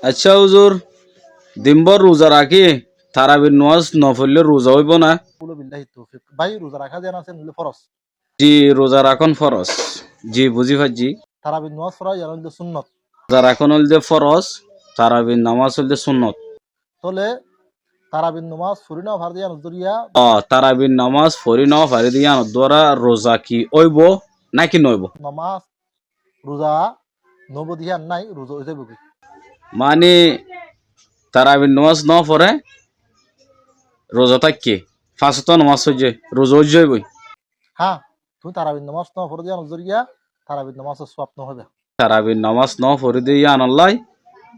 আচ্ছা হুজুর, দিনভর রোজা রাখি তারাবির নামাজ নফলে রোজা হইব না? কুলু বিল্লাহি তৌফিক। ভাই রোজা রাখা যেন আছে নিলে ফরজ। জি, রোজা রাখন ফরজ। জি বুঝি পাচ্ছি। তারাবির নামাজ পড়া যেন হইলে সুন্নত। রোজা রাখন হইল যে ফরজ, তারাবির নামাজ হইল যে সুন্নত। তলে তারাবির নামাজ ফুরিনা ফারদিয়া নজরিয়া তারাবির নামাজ ফরি ন ফারি দিয়া দ্বারা রোজা কি হইব নাকি নইব? নামাজ রোজা নবদিয়া নাই রোজা হইতে বকি। মানে তারাবির নামাজ ন পড়ে রোজা থাকি ফাঁসত নামাজ হইছে রোজা হইজ হইবই। হ্যাঁ, তুমি তারাবির নামাজ ন ফরদিয়া নজরিয়া তারাবির নামাজের সওয়াব ন হবে। তারাবির নামাজ ন পড়ি দিয়া আনাল্লাই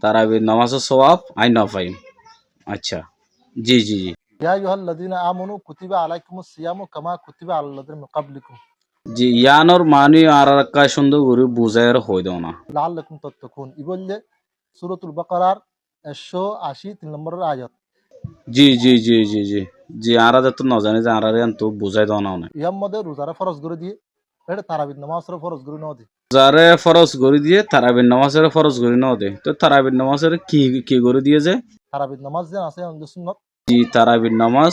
তারাবির নামাজের সওয়াব আই না পাইম। আচ্ছা, জি জি জি। ইয়া আইয়ুহাল্লাযীনা আমানু কুতিবা আলাইকুমুস সিয়ামু কামা কুতিবা আলাল লাযীনা মিন ক্বাবলিকুম জি ইয়ানোর মানি আর একটা সুন্দর করে বুঝাইর হই দাও না। লাআল্লাকুম তাত্তাকুন। ই বললে সূরাতুল বাকারার 180 3 নম্বরের আয়াত। জি জি জি জি জি জি আর তো ন জানি যে আর তো বুঝাই দাও না অনেক। ইয়ার মধ্যে রোজারা ফরজ করে দিয়ে এটা তারাবির নামাজের ফরজ করে ন দি। যারে ফরজ করে দিয়ে তারাবির নামাজের ফরজ করে ন দে তো তারাবির নামাজের কি কি করে দিয়ে যে? তারাবির নামাজ যেন আছে আমাদের সুন্নত। জি তারাবির নামাজ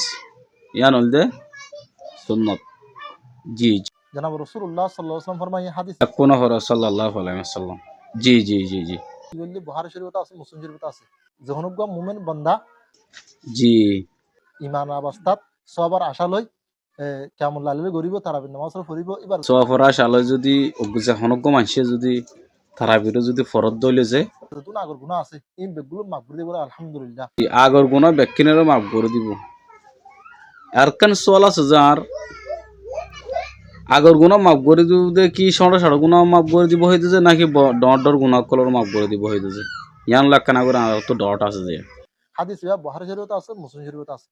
ইয়ান হল দে সুন্নত। জি জি জনাব রাসূলুল্লাহ সাল্লাল্লাহু আলাইহি ওয়াসাল্লাম ফরমায় হাদিস কোন হর সাল্লাল্লাহু আলাইহি ওয়াসাল্লাম। জি জি জি জি কি বললি বুখারী শরীফে আছে মুসলিম শরীফে আছে যে হনুগ্য মুমিন বান্দা জি ঈমান অবস্থাত সবার আশা লই কিয়ামুল লাইলে গরিব তারাবির নামাজের পড়িব এবার সোয়াফরা সালে যদি অগুজা হনজ্ঞ মানুষে যদি তারাবিরও যদি ফরত দইলে যে যতন আগর গুনাহ আছে এই বেগুলো মাগফির দিব আলহামদুলিল্লাহ। আগর গুণা ব্যাখ্যানেরও মাফ করে দিব। আর কেন সোয়াল আছে যার আগর গুণা মাফ করে দিব কি সড় সড় গুণা মাফ করে দিব হইতে যে নাকি ডর ডর গুণা কলর মাফ করে দিব হইতে যে ইয়ান লাখ কানা করে আর তো ডট আছে যে। হাদিস ইয়া বুখারী শরীফে আছে মুসলিম শরীফে আছে।